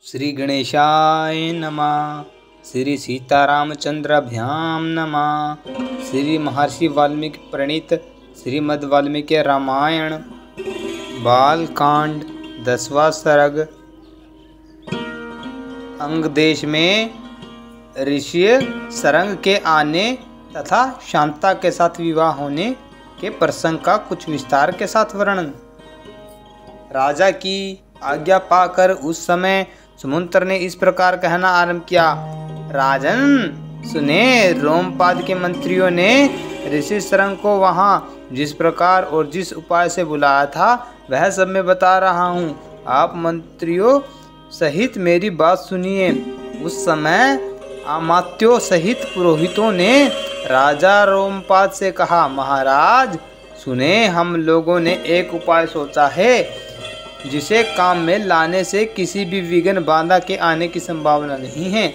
श्री गणेशाय नमः। श्री सीतारामचंद्राभ्यां नमः। श्री महर्षि वाल्मीकि प्रणीत श्रीमद् वाल्मीकि रामायण बालकांड 10वां सर्ग। अंग देश में ऋषि सरंग के आने तथा शांता के साथ विवाह होने के प्रसंग का कुछ विस्तार के साथ वर्णन। राजा की आज्ञा पाकर उस समय सुमंत्र ने इस प्रकार कहना आरंभ किया। राजन सुने, रोमपाद के मंत्रियों ने ऋषि सरंग को वहाँ जिस प्रकार और जिस उपाय से बुलाया था वह सब मैं बता रहा हूँ। आप मंत्रियों सहित मेरी बात सुनिए। उस समय अमात्यों सहित पुरोहितों ने राजा रोमपाद से कहा, महाराज सुने, हम लोगों ने एक उपाय सोचा है जिसे काम में लाने से किसी भी विघ्न बाधा के आने की संभावना नहीं है।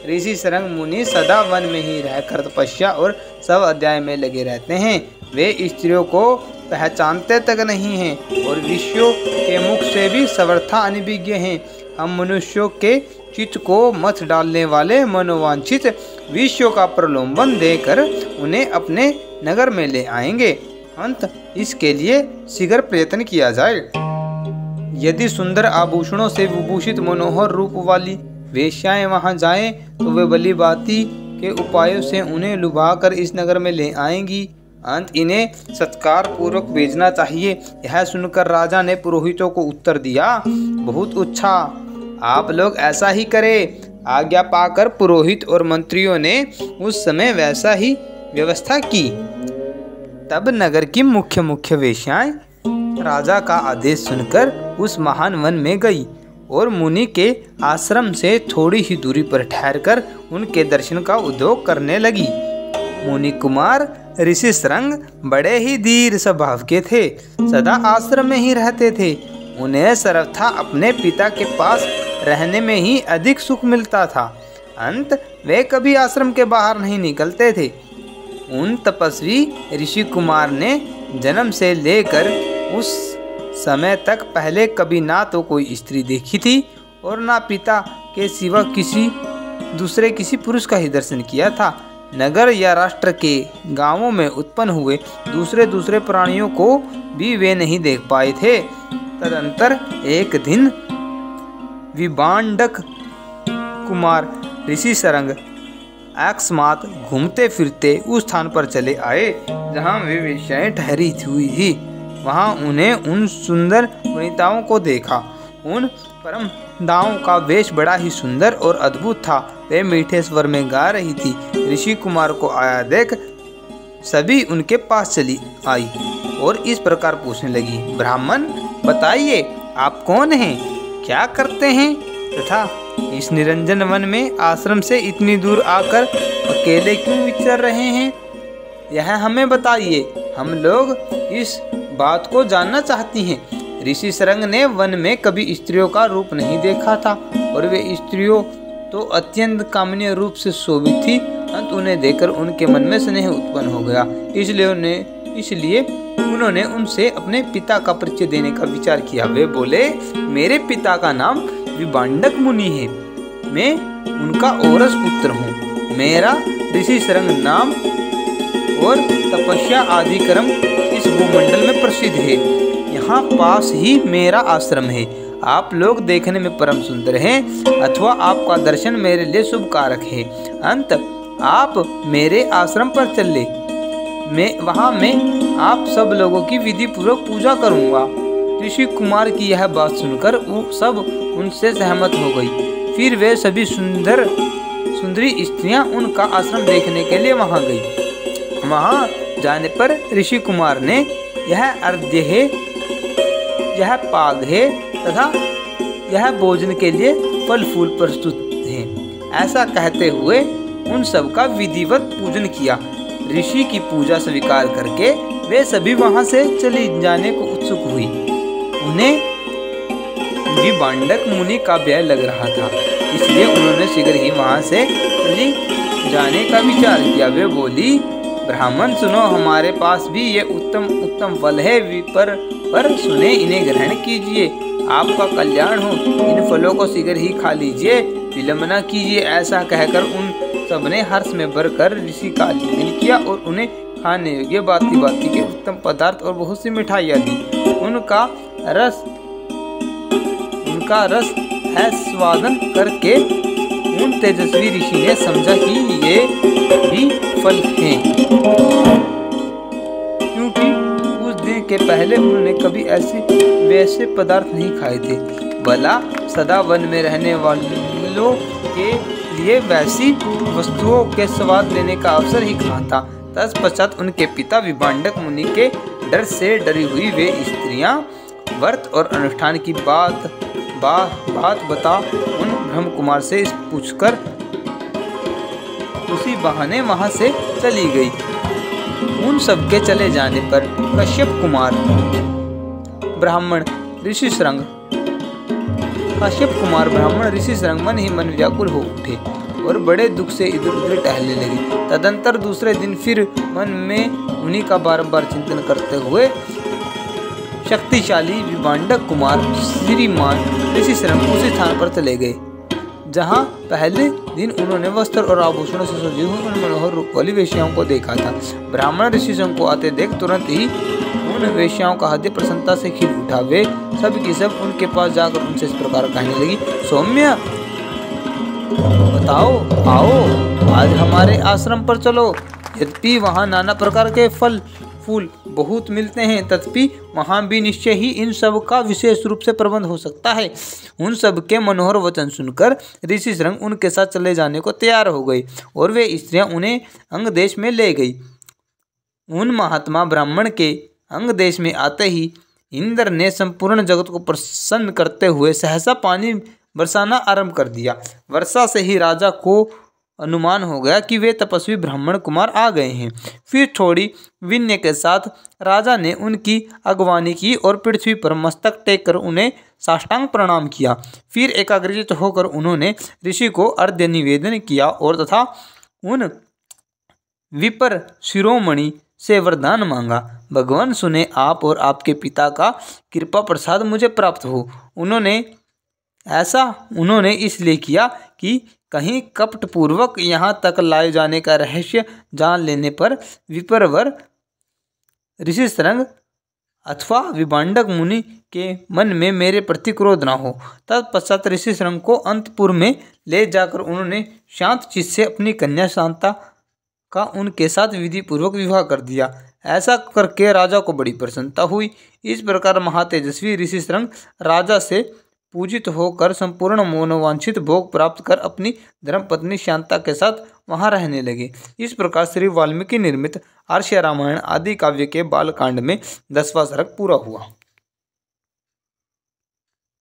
ऋषि सरंग मुनि सदा वन में ही रहकर तपस्या और सब अध्याय में लगे रहते हैं। वे स्त्रियों को पहचानते तक नहीं हैं और ऋषियों के मुख से भी सर्वथा अनभिज्ञ हैं। हम मनुष्यों के चित्त को मथ डालने वाले मनोवांछित विषयों का प्रलोभन देकर उन्हें अपने नगर में ले आएंगे। अंत इसके लिए शीघ्र प्रयत्न किया जाए। यदि सुंदर आभूषणों से विभूषित मनोहर रूप वाली वेश्याएं वहां जाएं तो वे भली भांति के उपायों से उन्हें लुभाकर इस नगर में ले आएंगी। अंत इन्हें सत्कार पूर्वक भेजना चाहिए। यह सुनकर राजा ने पुरोहितों को उत्तर दिया, बहुत अच्छा, आप लोग ऐसा ही करें। आज्ञा पाकर पुरोहित और मंत्रियों ने उस समय वैसा ही व्यवस्था की। तब नगर की मुख्य वेश्याएं राजा का आदेश सुनकर उस महान वन में गई और मुनि के आश्रम से थोड़ी ही दूरी पर ठहरकर उनके दर्शन का उद्योग करने लगी। मुनि कुमार ऋषि सरंग बड़े ही धीर स्वभाव के थे, सदा आश्रम में ही रहते थे। उन्हें सर्वथा अपने पिता के पास रहने में ही अधिक सुख मिलता था। अंत वे कभी आश्रम के बाहर नहीं निकलते थे। उन तपस्वी ऋषि कुमार ने जन्म से लेकर उस समय तक पहले कभी ना तो कोई स्त्री देखी थी और ना पिता के सिवा किसी पुरुष का ही दर्शन किया था। नगर या राष्ट्र के गांवों में उत्पन्न हुए दूसरे प्राणियों को भी वे नहीं देख पाए थे। तदंतर एक दिन विभांडक कुमार ऋषि सरंग अकस्मात घूमते फिरते उस स्थान पर चले आए जहां वे वेश्याएं ठहरी हुई थी। वहां उन्हें उन सुंदर वनिताओं को देखा। उन परम दाओं का वेश बड़ा ही सुंदर और अद्भुत था। वे मीठे स्वर में गा रही थी। ऋषि कुमार को आया देख सभी उनके पास चली आई और इस प्रकार पूछने लगी, ब्राह्मण बताइए, आप कौन हैं, क्या करते हैं तथा इस निरंजन वन में आश्रम से इतनी दूर आकर अकेले क्यों विचर रहे हैं? यह हमें बताइए, हम लोग इस बात को जानना चाहती हैं। ऋषि सरंग ने वन में कभी स्त्रियों का रूप नहीं देखा था और वे स्त्रियों तो अत्यंत कामनीय रूप से शोभित थी। अंत उन्हें देखकर उनके मन में स्नेह उत्पन्न हो गया। इसलिए उन्होंने उनसे अपने पिता का परिचय देने का विचार किया। वे बोले, मेरे पिता का नाम विभांडक मुनि है, मैं उनका औरस पुत्र हूँ। मेरा ऋषि सरंग नाम और तपस्या आदि कर्म इस भूमंडल में प्रसिद्ध है। यहाँ पास ही मेरा आश्रम है। आप लोग देखने में परम सुंदर हैं अथवा आपका दर्शन मेरे लिए शुभ कारक है। अंत आप मेरे आश्रम पर चले, वहाँ मैं आप सब लोगों की विधि पूर्वक पूजा करूँगा। ऋषि कुमार की यह बात सुनकर वो सब उनसे सहमत हो गई। फिर वे सभी सुंदरी स्त्रियाँ उनका आश्रम देखने के लिए वहाँ गई। वहाँ जाने पर ऋषि कुमार ने यह अर्घ्य है, यह पाग है तथा यह भोजन के लिए फल फूल प्रस्तुत हैं, ऐसा कहते हुए उन सब का विधिवत पूजन किया। ऋषि की पूजा स्वीकार करके वे सभी वहां से चली जाने को उत्सुक हुई। उन्हें विभांडक मुनि का भय लग रहा था, इसलिए उन्होंने शीघ्र ही वहां से चली जाने का विचार किया। वे बोली, ब्राह्मण सुनो, हमारे पास भी ये उत्तम फल है, पर सुने इन्हें ग्रहण कीजिए। आपका कल्याण हो, इन फलों को शीघ्र ही खा लीजिए, विलंब न कीजिए। ऐसा कहकर उन सबने हर्ष में भरकर ऋषि का आलिंगन किया और उन्हें खाने योग्य भांति भांति के उत्तम पदार्थ और बहुत सी मिठाइयाँ दी। उनका रस आस्वादन करके उन तेजस्वी ऋषि ने समझा कि ये भी फल हैं, क्योंकि कुछ दिन के पहले उन्होंने कभी वैसे पदार्थ नहीं खाए थे। भला सदा वन में रहने वालों के लिए वैसी वस्तुओं के स्वाद लेने का अवसर ही कहाँ था। तत्पश्चात उनके पिता विभांडक मुनि के डर से डरी हुई वे स्त्रियां व्रत और अनुष्ठान की बात बता उन ब्रह्म कुमार से पूछकर उसी बहाने वहां से चली गई। उन सबके चले जाने पर कश्यप कुमार ब्राह्मण ऋषि शृंग मन ही मन व्याकुल हो उठे और बड़े दुख से इधर उधर टहलने लगे। तदंतर दूसरे दिन फिर मन में उन्हीं का बारंबार चिंतन करते हुए शक्तिशाली विभांडक कुमार श्रीमान ऋषि शृंग उसी स्थान पर चले गए जहाँ पहले दिन उन्होंने वस्त्र और आभूषणों से सजी हुई उन मनोहर रूप वाली वेश्याओं को देखा था। ब्राह्मण ऋषि शृंग को आते देख तुरंत ही उन वेश्याओं का हृदय प्रसन्नता से खिल उठा। वे सब की सब उनके पास जाकर उनसे इस प्रकार कहने लगी, सौम्य बताओ, आओ आज हमारे आश्रम पर चलो। यद्यपि वहाँ नाना प्रकार के फल फूल बहुत मिलते हैं, तथापि वहाँ भी निश्चय ही इन सब का विशेष रूप से प्रबंध हो सकता है। उन सब के मनोहर वचन सुनकर ऋषि शृंग उनके साथ चले जाने को तैयार हो गए और वे स्त्रियां उन्हें अंग देश में ले गई। उन महात्मा ब्राह्मण के अंग देश में आते ही इंद्र ने संपूर्ण जगत को प्रसन्न करते हुए सहसा पानी बरसाना आरंभ कर दिया। वर्षा से ही राजा को अनुमान हो गया कि वे तपस्वी ब्राह्मण कुमार आ गए हैं। फिर थोड़ी विनय के साथ राजा ने उनकी अगवानी की और पृथ्वी पर मस्तक टेक कर उन्हें साष्टांग प्रणाम किया। फिर एकाग्रचित होकर उन्होंने ऋषि को अर्घ्य निवेदन किया और तथा उन विपर शिरोमणि से वरदान मांगा, भगवान सुने आप और आपके पिता का कृपा प्रसाद मुझे प्राप्त हो। उन्होंने इसलिए किया कि कहीं कपटपूर्वक यहाँ तक लाए जाने का रहस्य जान लेने पर विप्रवर ऋषि शृंग अथवा विभांडक मुनि के मन में मेरे प्रति क्रोध न हो। तत्पश्चात ऋषि शृंग को अंतपुर में ले जाकर उन्होंने शांत चित्त से अपनी कन्या शांता का उनके साथ विधि पूर्वक विवाह कर दिया। ऐसा करके राजा को बड़ी प्रसन्नता हुई। इस प्रकार महातेजस्वी ऋषि शृंग राजा से पूजित होकर संपूर्ण मनोवांछित भोग प्राप्त कर अपनी धर्मपत्नी शांता के साथ वहां रहने लगे। इस प्रकार श्री वाल्मीकि निर्मित आर्ष रामायण आदि काव्य के बालकांड में 10वां सर्ग पूरा हुआ।